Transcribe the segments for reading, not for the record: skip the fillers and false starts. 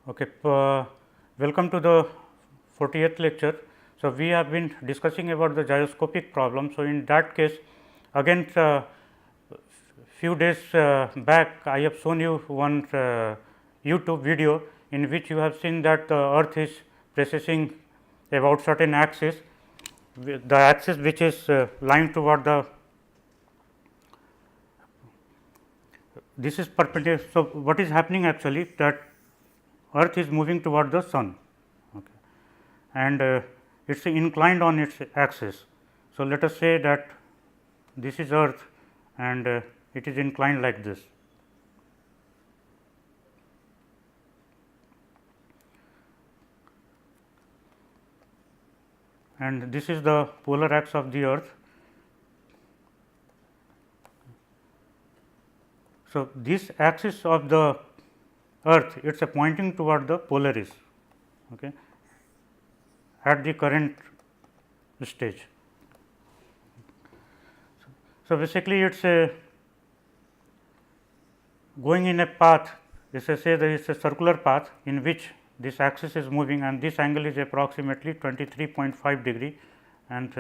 Okay, welcome to the 40th lecture. So, we have been discussing about the gyroscopic problem. So, in that case again few days back I have shown you one YouTube video in which you have seen that the earth is precessing about certain axis, the axis which is lying toward the this is perpendicular. So, what is happening actually that earth is moving toward the sun, okay, and it is inclined on its axis. So, let us say that this is earth and it is inclined like this. And this is the polar axis of the earth. So, this axis of the earth it is pointing toward the Polaris, okay, at the current stage. So, basically it is going in a path, let us say there is a circular path in which this axis is moving and this angle is approximately 23.5 degree, and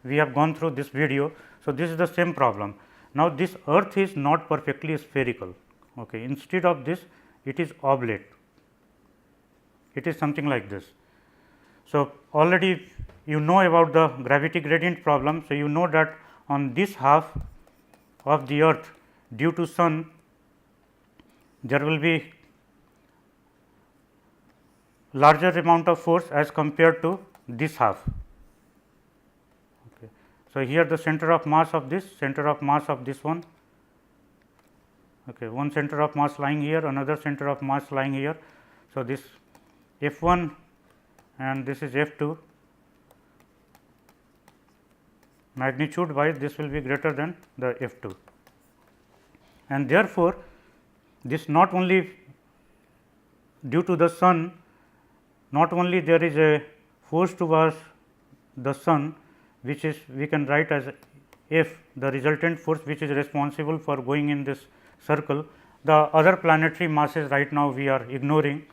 we have gone through this video. So, this is the same problem. Now, this earth is not perfectly spherical, okay. Instead of this it is oblate, it is something like this. So, already you know about the gravity gradient problem. So, you know that on this half of the earth due to sun there will be larger amount of force as compared to this half. Okay. So, here the center of mass of this, center of mass of this one, okay, one center of mass lying here, another center of mass lying here. So, this F 1 and this is F 2, magnitude wise this will be greater than the F 2, and therefore, this not only due to the sun, not only there is a force towards the sun which is we can write as F, the resultant force which is responsible for going in this circle. The other planetary masses right now we are ignoring,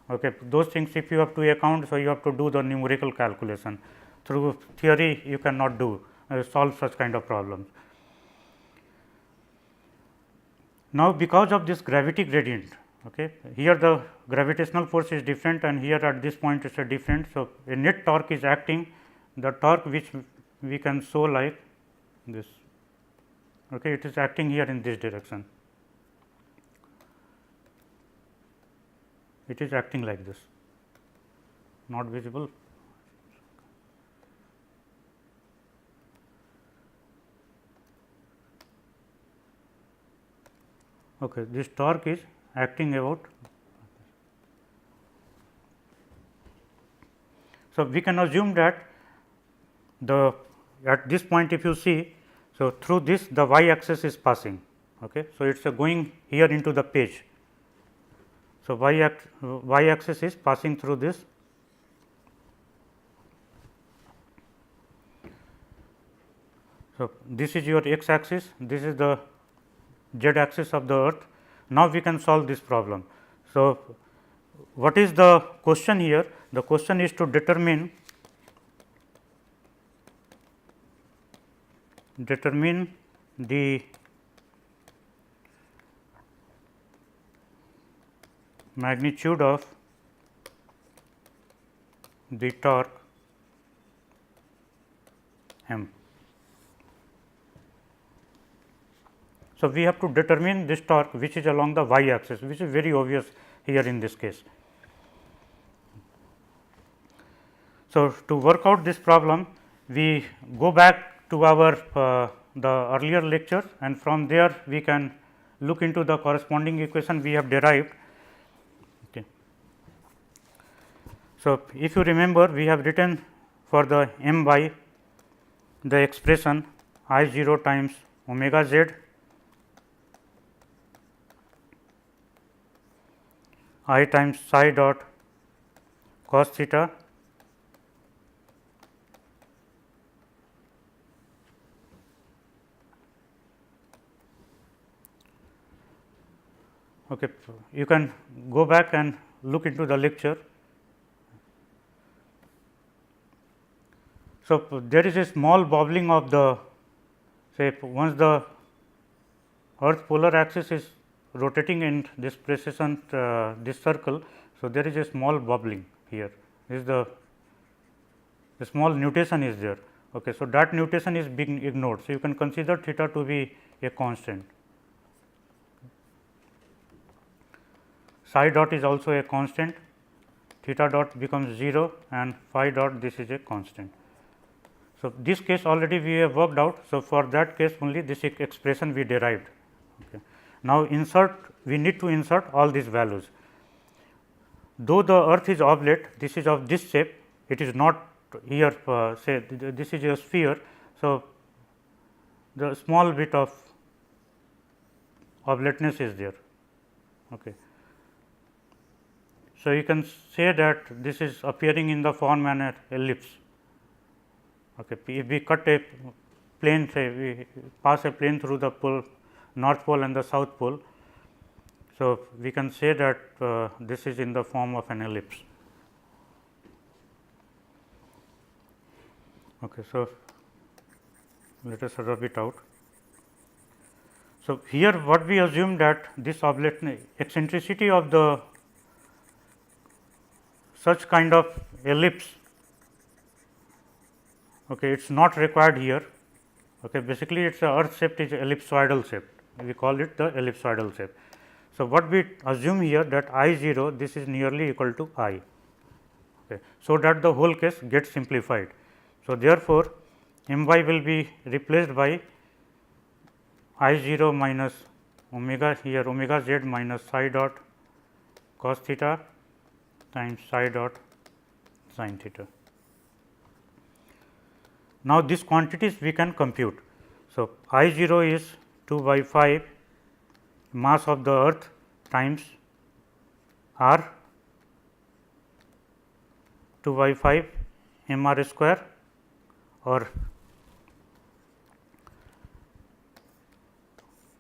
okay. Those things if you have to account, so you have to do the numerical calculation. Through theory you cannot do solve such kind of problems. Now, because of this gravity gradient, okay, here the gravitational force is different and here at this point it is a different. So, a net torque is acting, the torque which we can show like this, okay, it is acting here in this direction, it is acting like this, not visible. Okay, this torque is acting about. So, we can assume that the at this point if you see, so through this the y axis is passing, okay. So, it is going here into the page. So, y axis is passing through this. So, this is your x axis, this is the z axis of the earth. Now, we can solve this problem. So, what is the question here? The question is to determine the magnitude of the torque m. So, we have to determine this torque which is along the y axis, which is very obvious here in this case. So, to work out this problem, we go back to our the earlier lecture, and from there we can look into the corresponding equation we have derived. Okay. So, if you remember, we have written for the m y the expression I 0 times omega z I times psi dot cos theta Okay, you can go back and look into the lecture. So, there is a small wobbling of the, say, once the earth polar axis is rotating in this precession this circle. So, there is a small wobbling here, this is the small nutation is there. Okay. So, that nutation is being ignored. So, you can consider theta to be a constant. Psi dot is also a constant, theta dot becomes 0 and phi dot, this is a constant. So, this case already we have worked out. So, for that case only this expression we derived. Okay. Now, we need to insert all these values. Though the earth is oblate, this is of this shape, it is not here, say this is a sphere. So, the small bit of oblateness is there. Okay. So, you can say that this is appearing in the form an ellipse. Okay. If we cut a plane, say we pass a plane through the pole, north pole and the south pole. So, we can say that this is in the form of an ellipse. Okay. So, let us rub it out. So, here what we assume that this eccentricity of the such kind of ellipse, okay, it is not required here. Okay. Basically, it is a earth shape is ellipsoidal shape, we call it the ellipsoidal shape. So, what we assume here that I 0 this is nearly equal to I, okay, so that the whole case gets simplified. So, therefore, m y will be replaced by I 0 minus omega, here omega z minus psi dot cos theta times psi dot sin theta. Now, these quantities we can compute. So, I 0 is 2 by 5 mass of the earth times r 2 by 5 m r square, or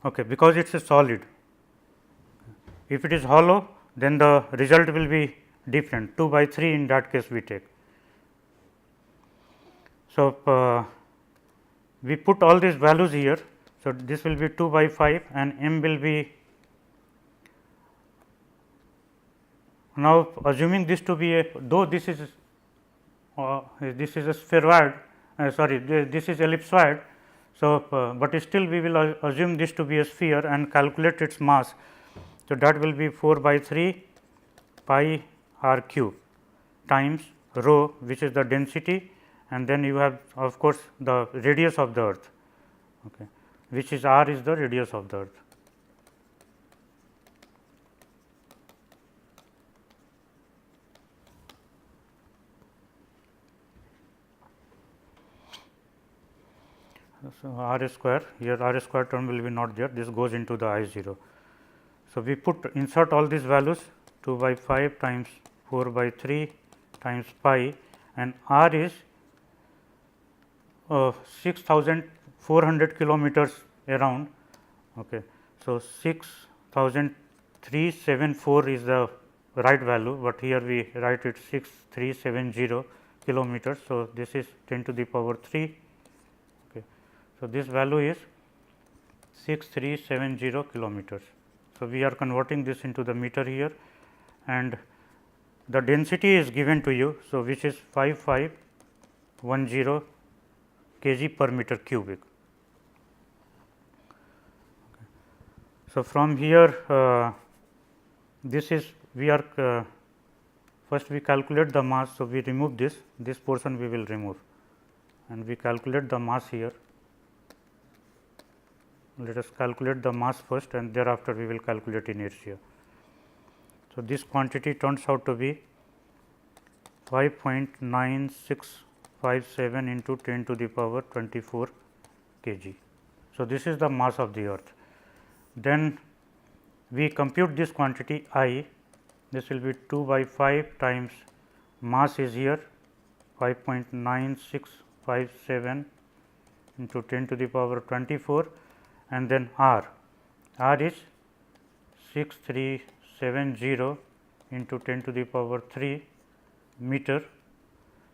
okay, because it is a solid. If it is hollow, then the result will be different, 2 by 3 in that case we take. So, we put all these values here. So, this will be 2 by 5 and m will be, now assuming this to be a, though this is a spheroid, sorry, this is ellipsoid. So, but still we will assume this to be a sphere and calculate its mass. So, that will be 4 by 3 pi r cube times rho, which is the density, and then you have of course, the radius of the earth, okay, which is r is the radius of the earth. So, r square, here r square term will be not there, this goes into the I 0. So, we insert all these values, 2 by 5 times 4 by 3 times pi, and r is 6,400 kilometers around. Okay. So, 6,374 is the right value, but here we write it 6,370 kilometers. So, this is 10 to the power 3. Okay. So, this value is 6,370 kilometers. So, we are converting this into the meter here, and the density is given to you. So, which is 5510 kg per meter cubic. Okay. So, from here this is we are first we calculate the mass. So, we remove this portion we will remove, and we calculate the mass here. Let us calculate the mass first, and thereafter we will calculate inertia. So, this quantity turns out to be 5.9657 into 10 to the power 24 kg. So, this is the mass of the earth. Then we compute this quantity I, this will be 2 by 5 times mass is here 5.9657 into 10 to the power 24, and then r is 6,370 into 10 to the power 3 meter.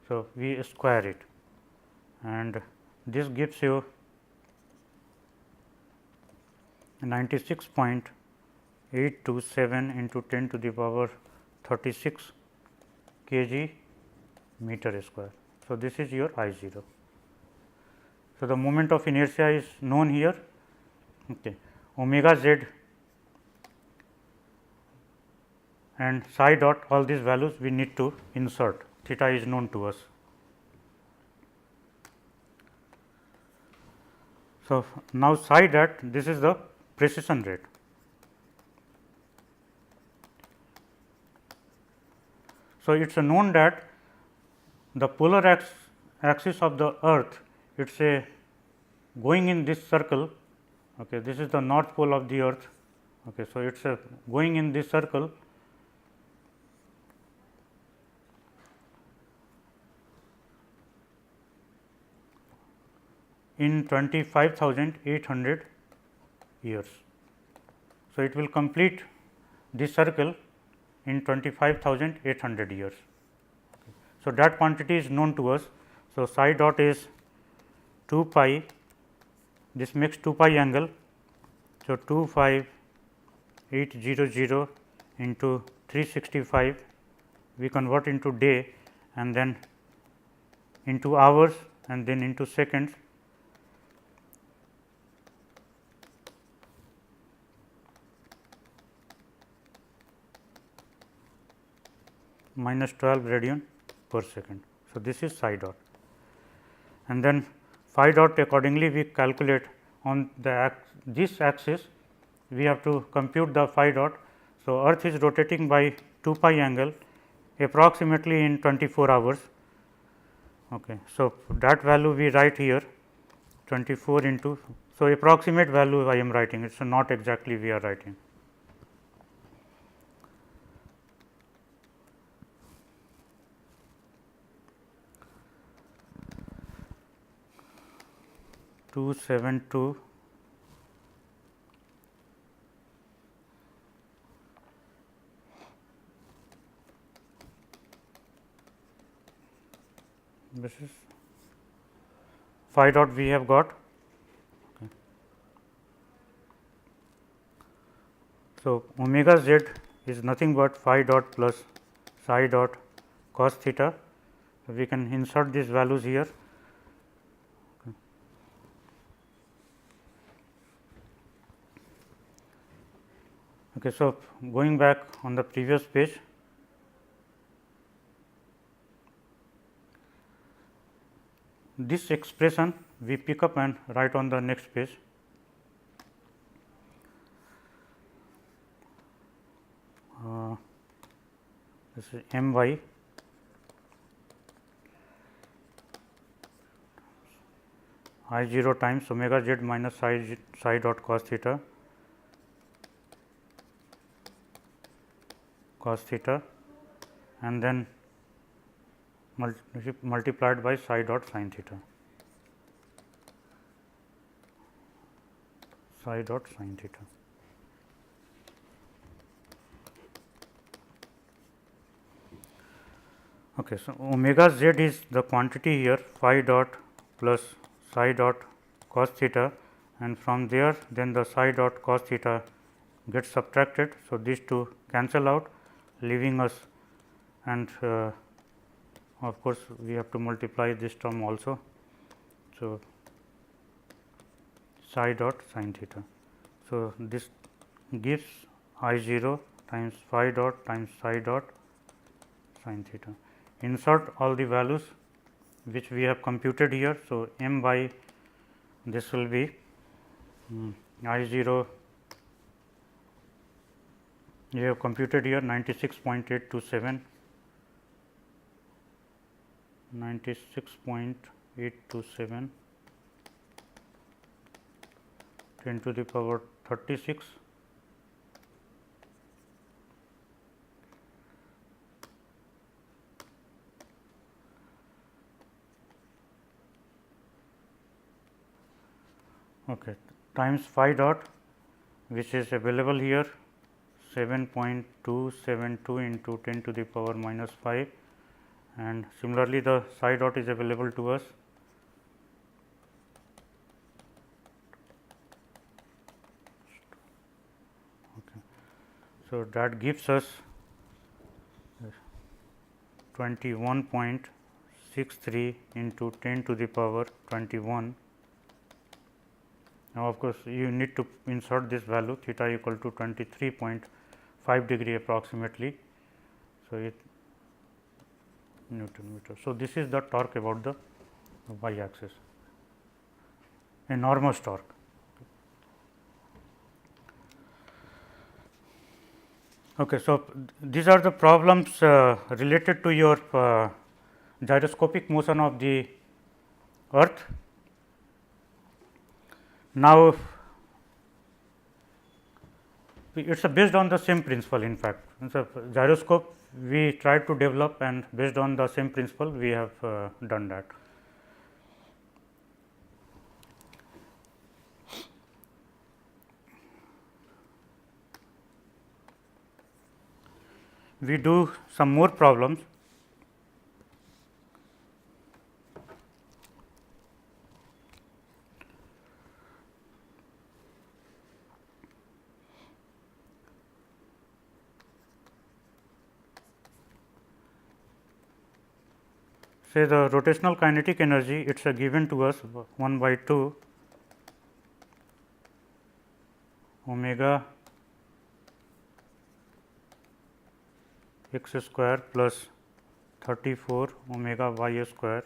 So, we square it and this gives you 96.827 into 10 to the power 36 kg meter square. So, this is your I 0. So, the moment of inertia is known here, okay. Omega z and psi dot, all these values we need to insert, theta is known to us. So, now psi dot, this is the precession rate. So, it is known that the polar axis of the earth, it is a going in this circle, okay. This is the north pole of the earth, okay. So, it is a going in this circle in 25,800 years. So, it will complete this circle in 25,800 years. So, that quantity is known to us. So, psi dot is 2 pi, this makes 2 pi angle. So, 25800 into 365, we convert into day and then into hours and then into seconds. Minus 12 radian per second. So, this is psi dot and then phi dot accordingly we calculate on the this axis, we have to compute the phi dot. So, earth is rotating by 2 pi angle approximately in 24 hours. Okay. So, that value we write here 24 into, so approximate value I am writing, it is not exactly we are writing. Two 272 this is phi dot we have got. Okay. So, omega z is nothing but phi dot plus psi dot cos theta. So, we can insert these values here. Okay, so, going back on the previous page, this expression we pick up and write on the next page. This is m y I 0 times omega z minus psi dot cos theta and then multiplied by psi dot sin theta, psi dot sin theta. Okay, so, omega z is the quantity here, phi dot plus psi dot cos theta, and from there then the psi dot cos theta gets subtracted. So, these two cancel out, leaving us, and of course, we have to multiply this term also. So, psi dot sin theta. So, this gives I 0 times phi dot times psi dot sin theta. Insert all the values which we have computed here. So, m by this will be I 0, we have computed here 96.827, 96.827 10 to the power 36 okay, times phi dot which is available here 7.272 into 10 to the power minus 5, and similarly the psi dot is available to us. Okay. So, that gives us 21.63 into 10 to the power 21. Now, of course, you need to insert this value theta equal to 23.5 degree approximately. So, it Newton meter. So, this is the torque about the y axis, enormous torque. Okay, so, these are the problems related to your gyroscopic motion of the earth. Now, it is based on the same principle. In fact, so gyroscope we tried to develop, and based on the same principle we have done that. We do some more problems. Say the rotational kinetic energy, it is given to us 1 by 2 omega x square plus 34 omega y square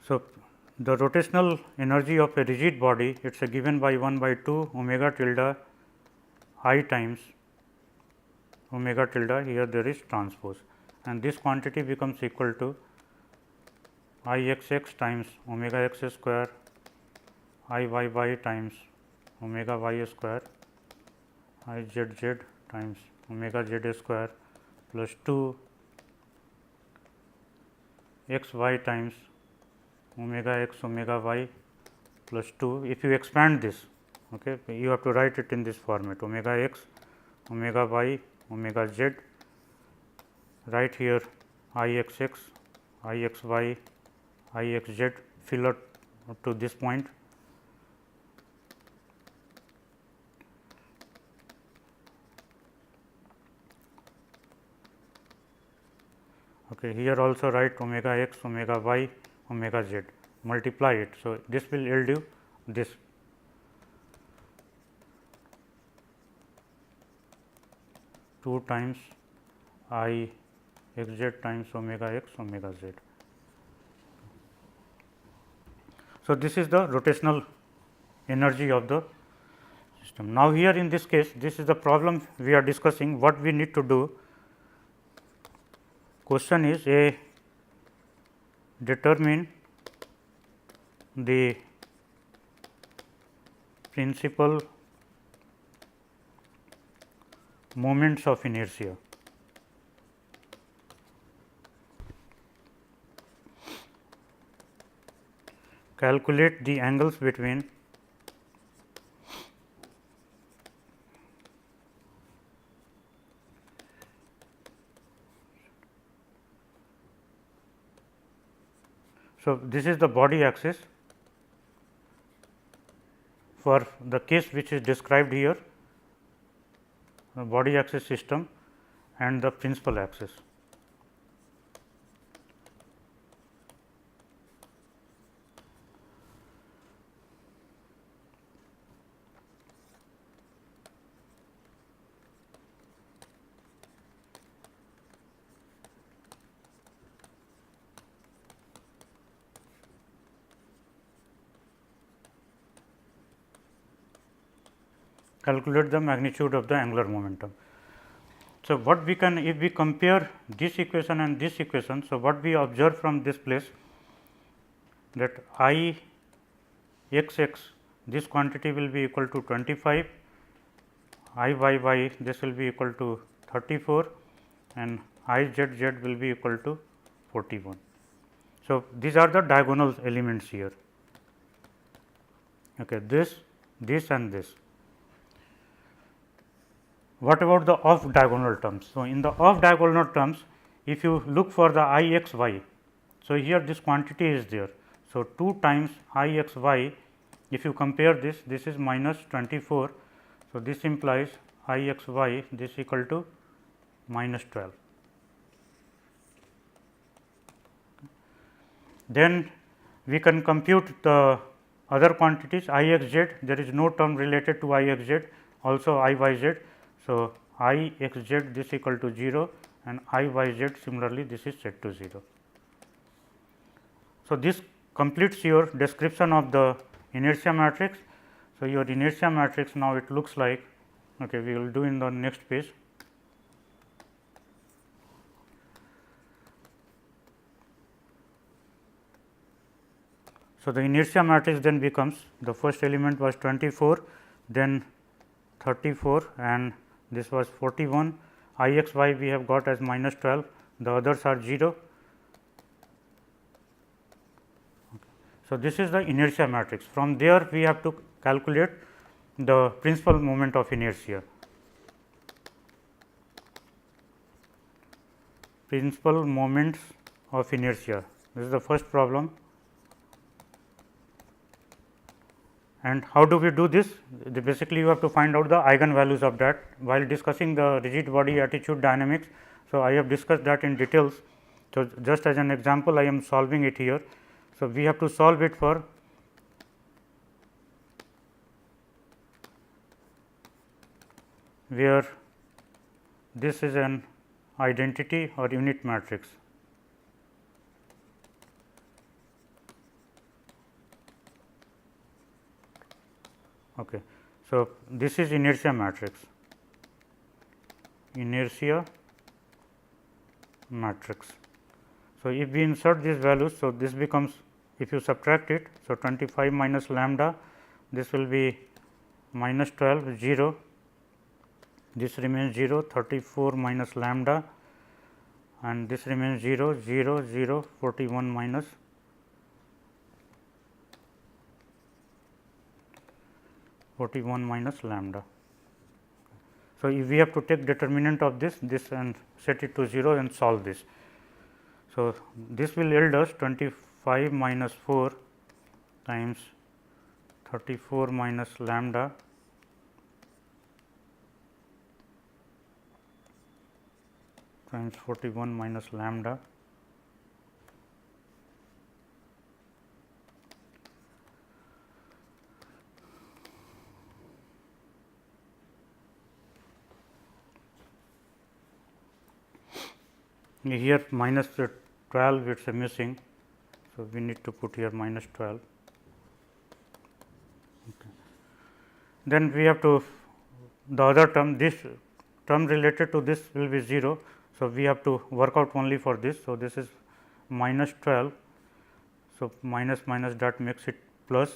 So, the rotational energy of a rigid body, it is given by 1 by 2 omega tilde I times omega tilde, here there is transpose, and this quantity becomes equal to I x x times omega x square, I y y times omega y square, I z z times omega z square plus 2 x y times omega x omega y plus 2. If you expand this, okay, you have to write it in this format omega x omega y omega z, right here I x x, I x y, I x z, fill up to this point. Okay, here also write omega x omega y omega z, multiply it. So, this will yield you this. Two times I x z times omega x omega z. So, this is the rotational energy of the system. Now, here in this case, this is the problem we are discussing. What we need to do? Question is a determine the principal moments of inertia. Calculate the angles between So, this is the body axis for the case which is described here, body axis system and the principal axis. Calculate the magnitude of the angular momentum. So, what we can, if we compare this equation and this equation. So, what we observe from this place, that I x x, this quantity will be equal to 25, I y y, this will be equal to 34 and I z z will be equal to 41. So, these are the diagonal elements here, okay, this and this. What about the off diagonal terms? So, in the off diagonal terms, if you look for the I x y, so here this quantity is there. So, 2 times I x y, if you compare this is minus 24. So, this implies I x y this equal to minus 12. Then we can compute the other quantities I x z, there is no term related to I x z, also I y z. So, I x z this equal to 0 and I y z similarly this is set to 0. So, this completes your description of the inertia matrix. So, your inertia matrix now it looks like, okay, we will do in the next page. So, the inertia matrix then becomes, the first element was 24, then 34 and this was 41, I x y we have got as minus 12, the others are 0. So, this is the inertia matrix. From there we have to calculate the principal moment of inertia. Principal moments of inertia, this is the first problem. And how do we do this? Basically, you have to find out the eigenvalues of that while discussing the rigid body attitude dynamics. So, I have discussed that in details. So, just as an example, I am solving it here. So, we have to solve it for where this is an identity or unit matrix. Okay. So, this is inertia matrix, inertia matrix. So, if we insert these values, so this becomes, if you subtract it, so 25 minus lambda, this will be minus 12, 0, this remains 0, 34 minus lambda and this remains 0, 0, 0, 41 minus 41 minus lambda. So, if we have to take determinant of this and set it to 0 and solve this. So, this will yield us 25 minus 4 times 34 minus lambda times 41 minus lambda here minus 12 it is missing. So, we need to put here minus 12. Okay. Then we have to, the other term, this term related to this will be 0. So, we have to work out only for this. So, this is minus 12. So, minus minus that makes it plus.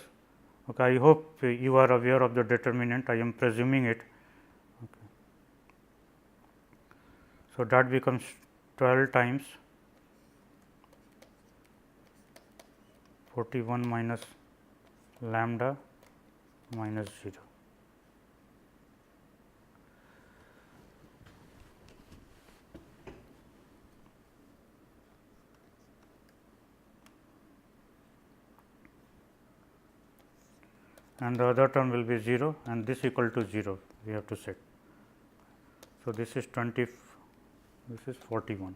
Okay. I hope you are aware of the determinant, I am presuming it. Okay. So, that becomes 12 times 41 minus lambda minus 0. And the other term will be 0 and this equal to 0 we have to set. So, this is 20, this is 41.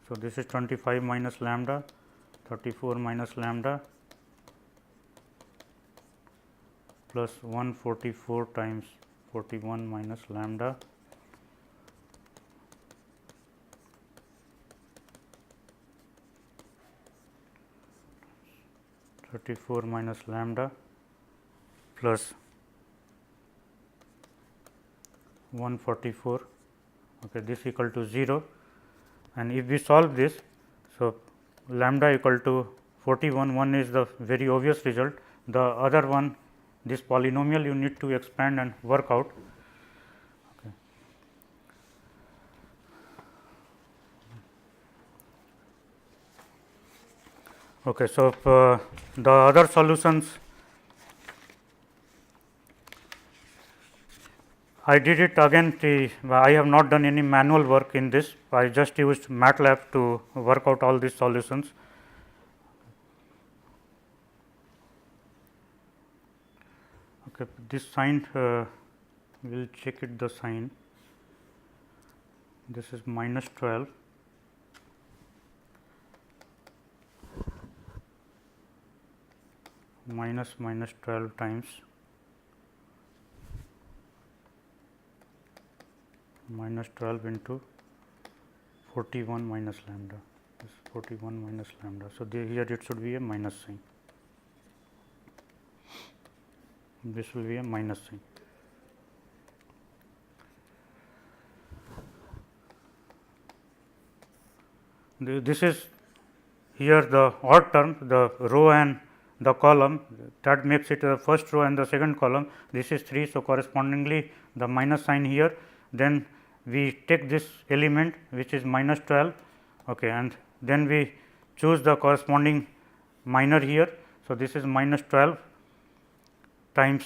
So, this is 25 minus lambda, 34 minus lambda plus 144 times 41 minus lambda minus lambda plus 144, okay, this equal to 0, and if we solve this. So, lambda equal to 41, one is the very obvious result, the other one this polynomial you need to expand and work out. Okay. Okay, so, the other solutions I did it again. I have not done any manual work in this. I just used MATLAB to work out all these solutions. Okay, this sign we will check it the sign. This is minus 12. Minus 12 times minus 12 into 41 minus lambda, this 41 minus lambda. So, here it should be a minus sign, this will be a minus sign. This is here the odd term, the row and the column, that makes it the first row and the second column. This is 3. So, correspondingly the minus sign here, then we take this element which is minus 12, okay, and then we choose the corresponding minor here. So, this is minus 12 times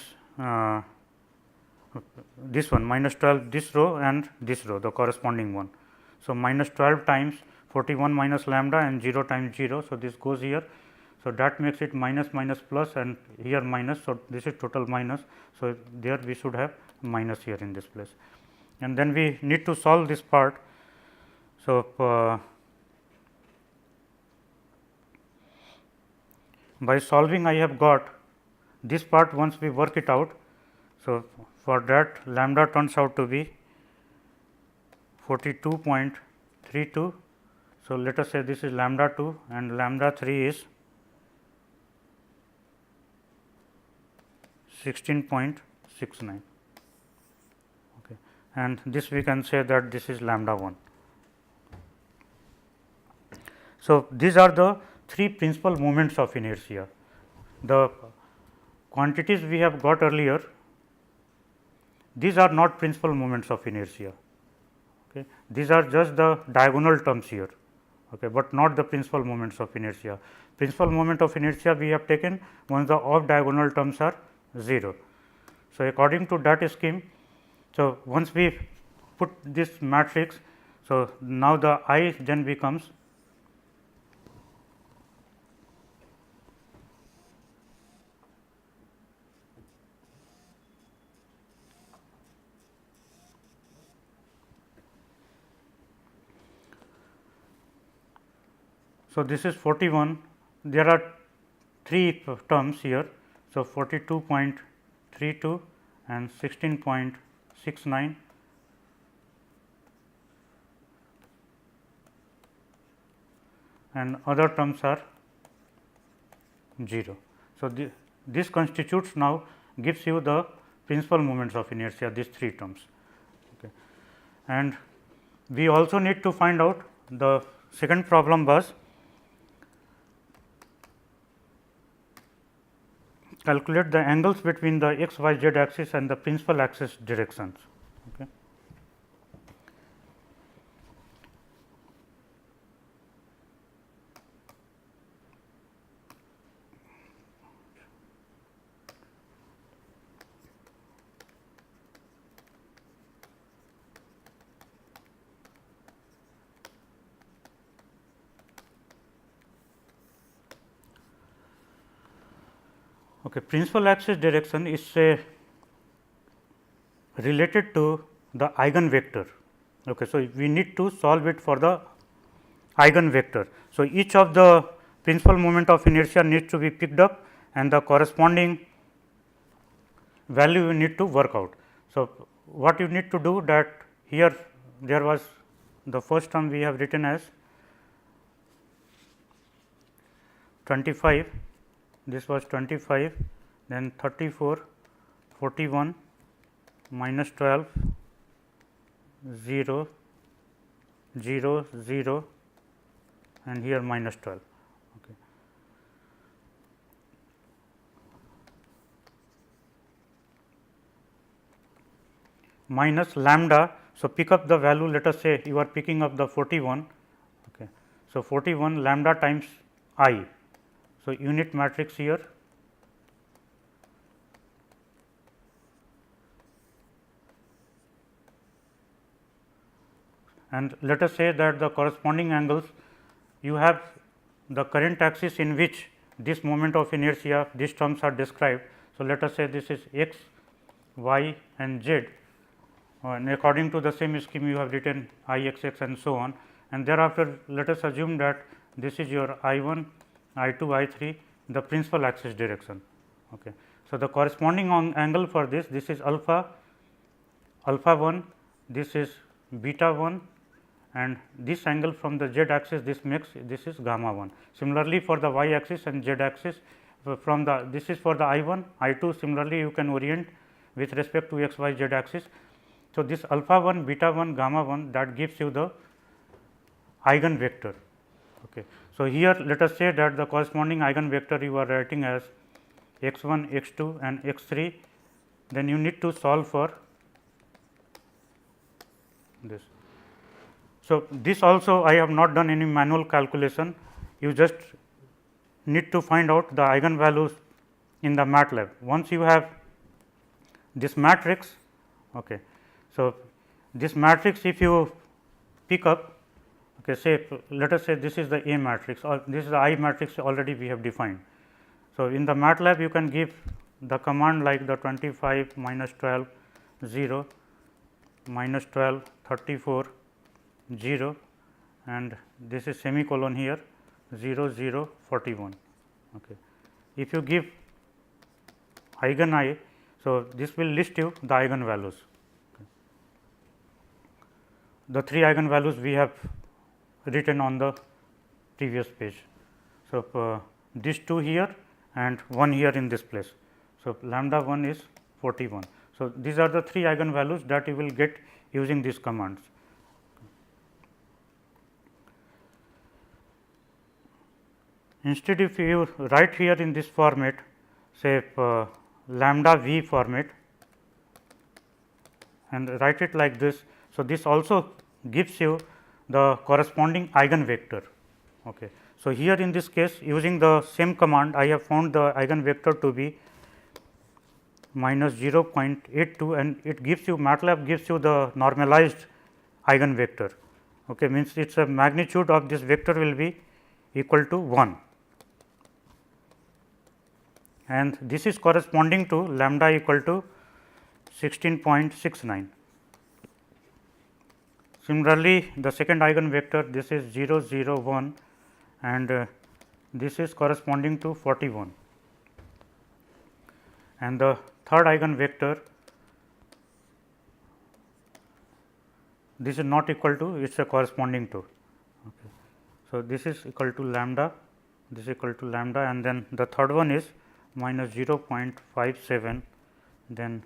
this one, minus 12 this row and this row, the corresponding one. So, minus 12 times 41 minus lambda and 0 times 0. So, this goes here. So, that makes it minus minus plus and here minus. So, this is total minus. So, there we should have minus here in this place, and then we need to solve this part. So, by solving I have got this part once we work it out. So, for that lambda turns out to be 42.32. So, let us say this is lambda 2 and lambda 3 is 16.69, okay, and this we can say that this is lambda 1. So, these are the 3 principal moments of inertia. The quantities we have got earlier, these are not principal moments of inertia, okay. These are just the diagonal terms here, okay, but not the principal moments of inertia. Principal moment of inertia we have taken once the off diagonal terms are 0. So, according to that scheme, so once we put this matrix, so now the I then becomes so this is 41. There are 3 terms here. So, 42.32 and 16.69 and other terms are 0. So, this constitutes now gives you the principal moments of inertia, these 3 terms, okay. And we also need to find out, the second problem was calculate the angles between the x, y, z axis and the principal axis directions, okay. Okay, principal axis direction is related to the eigenvector. Okay, so, we need to solve it for the eigenvector. So, each of the principal moment of inertia needs to be picked up and the corresponding value you need to work out. So, what you need to do, that here there was the first term we have written as 25, this was 25, then 34, 41, minus 12, 0, 0, 0 and here minus 12. Okay. minus lambda. So, pick up the value, let us say you are picking up the 41. Okay. So, 41 lambda times I. So, unit matrix here, and let us say that the corresponding angles, you have the current axis in which this moment of inertia, these terms are described. So, let us say this is x, y and z, and according to the same scheme you have written I x x and so on, and thereafter let us assume that this is your I 1, I 2, I 3, the principal axis direction. Okay. So, the corresponding angle for this is alpha 1, this is beta 1, and this angle from the z axis this is gamma 1. Similarly, for the y axis and z axis, from the this is for the I 1, I 2, similarly you can orient with respect to x y z axis. So, this alpha 1, beta 1, gamma 1, that gives you the eigenvector. Okay. So, here let us say that the corresponding eigenvector you are writing as x 1, x 2 and x 3, then you need to solve for this. So, this also I have not done any manual calculation, you just need to find out the eigenvalues in the MATLAB. Once you have this matrix, okay. So, this matrix if you pick up, okay, say let us say this is the A matrix or this is the I matrix already we have defined. So, in the MATLAB you can give the command like the 25 minus 12 0 minus 12 34 0 and this is semicolon here 0 0 41. Okay. If you give eigen I, so this will list you the eigenvalues. Okay. The 3 eigenvalues we have written on the previous page. So, these 2 here and 1 here in this place. So, lambda 1 is 41. So, these are the 3 eigenvalues that you will get using these commands. Instead, if you write here in this format, say lambda v format and write it like this. So, this also gives you the corresponding eigenvector. Okay. So, here in this case using the same command I have found the eigenvector to be minus 0.82 and it gives you MATLAB gives you the normalized eigenvector. Okay, means its a magnitude of this vector will be equal to 1. And this is corresponding to lambda equal to 16.69. Similarly, the second eigenvector this is 0 0 1 and this is corresponding to 41 and the third eigenvector this is not equal to, it is a corresponding to. Okay. So, this is equal to lambda, this is equal to lambda and then the third one is minus 0.57, then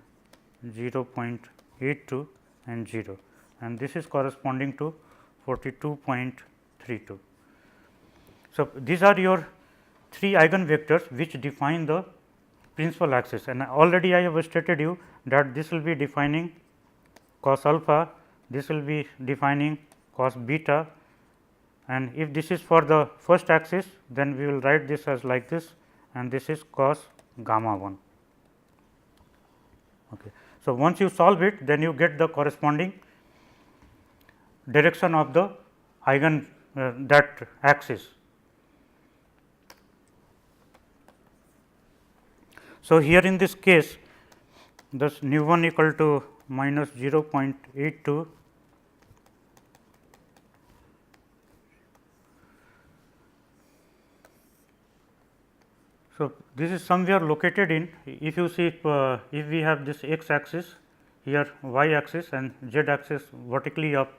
0.82 and 0 and this is corresponding to 42.32. So, these are your 3 eigenvectors which define the principal axis and already I have stated you that this will be defining cos alpha, this will be defining cos beta and if this is for the first axis then we will write this as like this and this is cos gamma 1. Okay. So, once you solve it then you get the corresponding direction of the eigen that axis. So, here in this case this nu 1 equal to minus 0.82 . So, this is somewhere located in, if you see if we have this x axis here, y axis and z axis vertically up.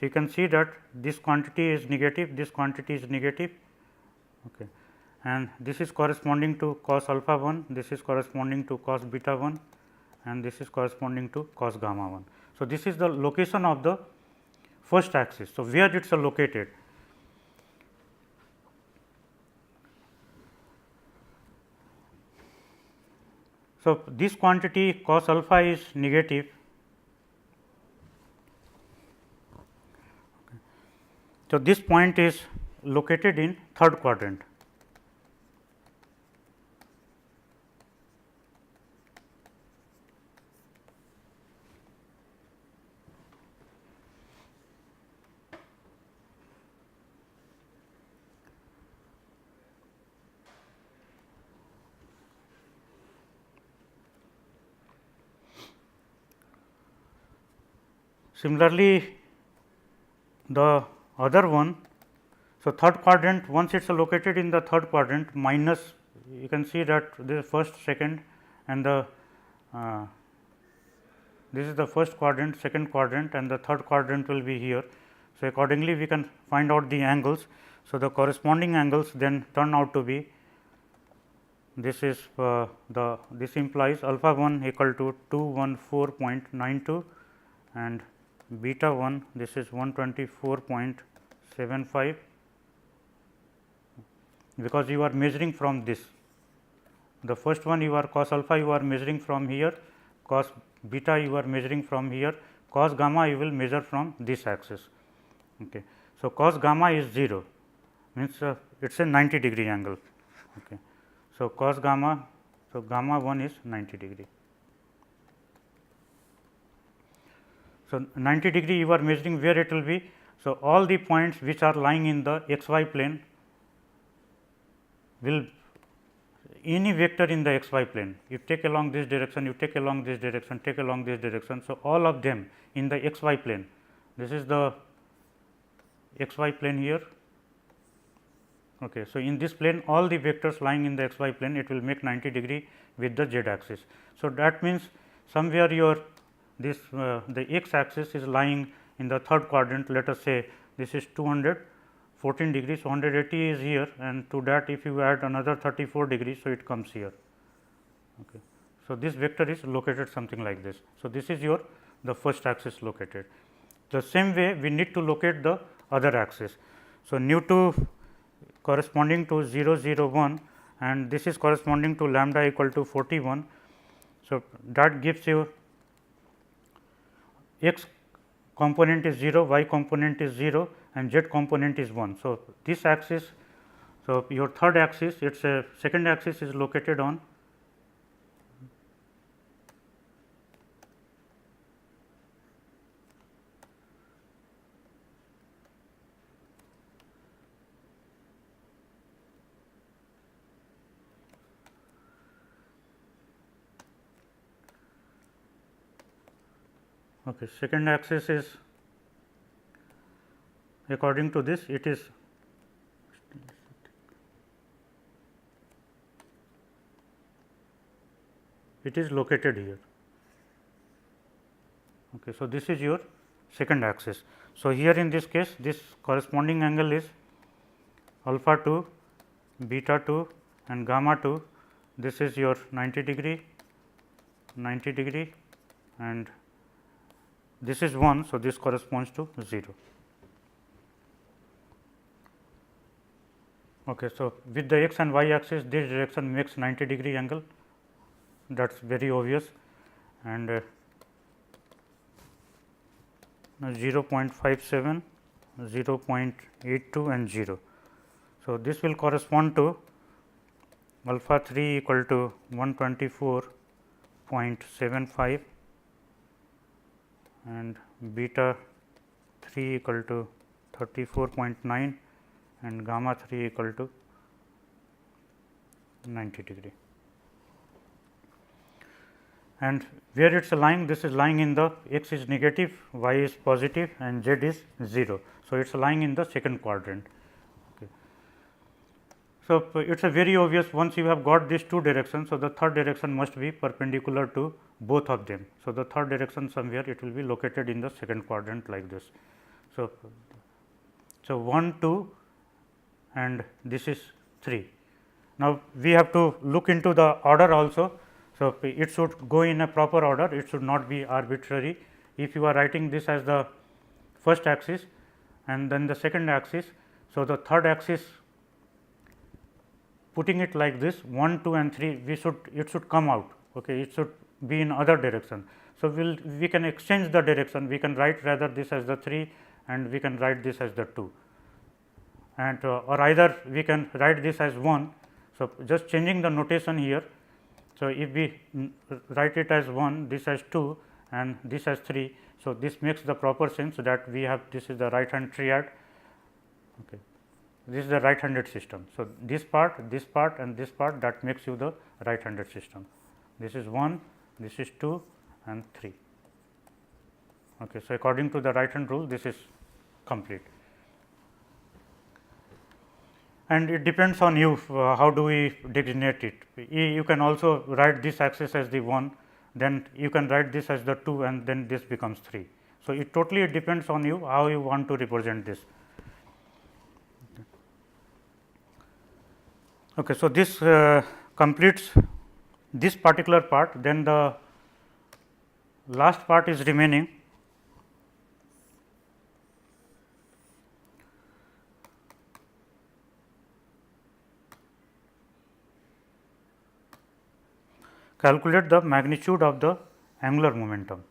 So, you can see that this quantity is negative, this quantity is negative, okay. And this is corresponding to cos alpha 1, this is corresponding to cos beta 1 and this is corresponding to cos gamma 1. So, this is the location of the first axis. So, where it is located. So, this quantity cos alpha is negative So, this point is located in third quadrant. Similarly, the other one, so third quadrant, once it is located in the third quadrant, minus, you can see that this is first, second, and the this is the first quadrant, second quadrant, and the third quadrant will be here. So, accordingly we can find out the angles. So, the corresponding angles then turn out to be, this is this implies alpha 1 equal to 214.92 and beta 1, this is 124.75, because you are measuring from this. The first one, you are cos alpha, you are measuring from here, cos beta you are measuring from here, cos gamma you will measure from this axis. Okay. So, cos gamma is 0, means it is a 90 degree angle. Okay. So, cos gamma, so gamma 1 is 90 degree. So, 90 degree you are measuring where it will be. So, all the points which are lying in the x y plane will, any vector in the x y plane, you take along this direction, you take along this direction, take along this direction. So, all of them in the x y plane, this is the x y plane here. Okay. So, in this plane all the vectors lying in the x y plane, it will make 90 degree with the z axis. So, that means somewhere your this the x axis is lying in the third quadrant, let us say this is 214 degrees. So, 180 is here, and to that if you add another 34 degrees. So, it comes here. Okay. So, this vector is located something like this. So, this is your the first axis located. The same way we need to locate the other axis. So, nu 2 corresponding to 0 0 1 and this is corresponding to lambda equal to 41. So, that gives you x component is 0, y component is 0 and z component is 1. So, this axis, so your third axis, its a second axis is located on okay, second axis is according to this, it is located here. Okay. So, this is your second axis. So, here in this case, this corresponding angle is alpha 2, beta 2 and gamma 2. This is your 90 degree, 90 degree and this is 1. So, this corresponds to 0. Okay. So, with the x and y axis, this direction makes 90 degree angle, that is very obvious, and 0.57, 0.82 and 0. So, this will correspond to alpha 3 equal to 124.75 and beta 3 equal to 34.9 and gamma 3 equal to 90 degree. And where it is lying, this is lying in the x is negative, y is positive and z is 0. So, it is lying in the second quadrant. Okay. So, it is a very obvious, once you have got these two directions. So, the third direction must be perpendicular to both of them. So, the third direction somewhere it will be located in the second quadrant like this. So, 1 2 and this is 3. Now, we have to look into the order also. So, it should go in a proper order, it should not be arbitrary. If you are writing this as the first axis and then the second axis. So, the third axis, putting it like this 1 2 and 3, it should come out. Okay, it should be in other direction. So, we can exchange the direction, we can write rather this as the 3 and we can write this as the 2. and or either we can write this as 1. So, just changing the notation here. So, if we write it as 1, this as 2 and this as 3. So, this makes the proper sense that we have this is the right hand triad. Okay. This is the right handed system. So, this part and this part, that makes you the right handed system. This is 1, this is 2 and 3. Okay. So, according to the right hand rule, this is complete. And it depends on you how do we designate it. You can also write this axis as the 1, then you can write this as the 2 and then this becomes 3. So, it totally depends on you how you want to represent this. Okay, so, this completes this particular part, then the last part is remaining. Calculate the magnitude of the angular momentum.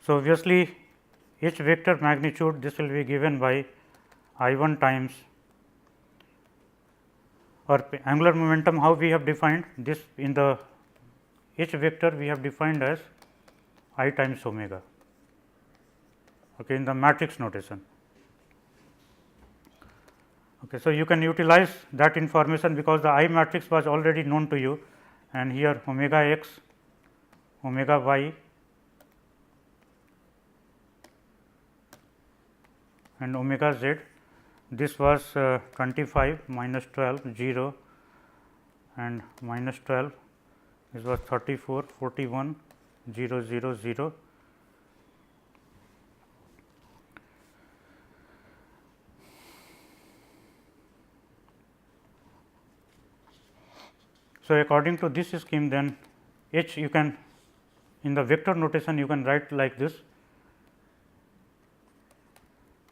So, obviously, each vector magnitude, this will be given by I 1 times, or angular momentum, how we have defined this in the each vector we have defined as I times omega, okay, in the matrix notation. Okay, so, you can utilize that information because the I matrix was already known to you, and here omega x, omega y and omega z. This was 25 minus 12 0 and minus 12, this was 34 41 0 0 0. So, according to this scheme, then h you can in the vector notation you can write like this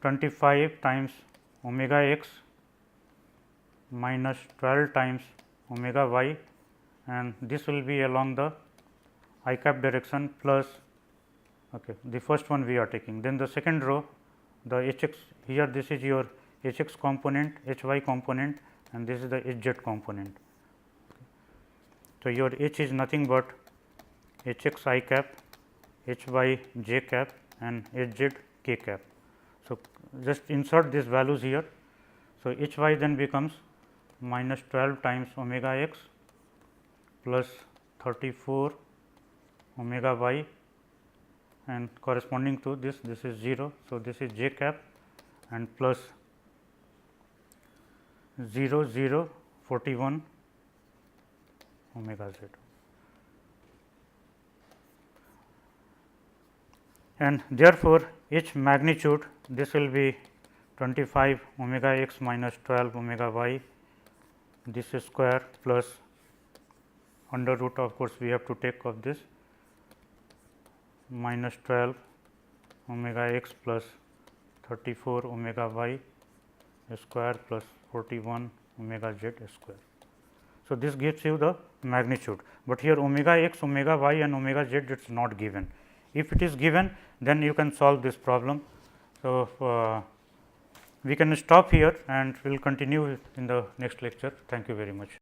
25 times omega x minus 12 times omega y, and this will be along the I cap direction plus, okay, the first one we are taking. Then the second row, the h x, here this is your h x component, h y component, and this is the h z component. So, your h is nothing but h x I cap, h y j cap and h z k cap. So, just insert these values here. So, h y then becomes minus 12 times omega x plus 34 omega y, and corresponding to this is 0. So, this is j cap and plus 0 0 41 omega z. And therefore, h magnitude, this will be 25 omega x minus 12 omega y, this is square plus under root, of course, we have to take of this minus 12 omega x plus 34 omega y square plus 41 omega z square. So, this gives you the magnitude, but here omega x, omega y and omega z, it is not given. If it is given, then you can solve this problem. So, we can stop here and we will continue in the next lecture. Thank you very much.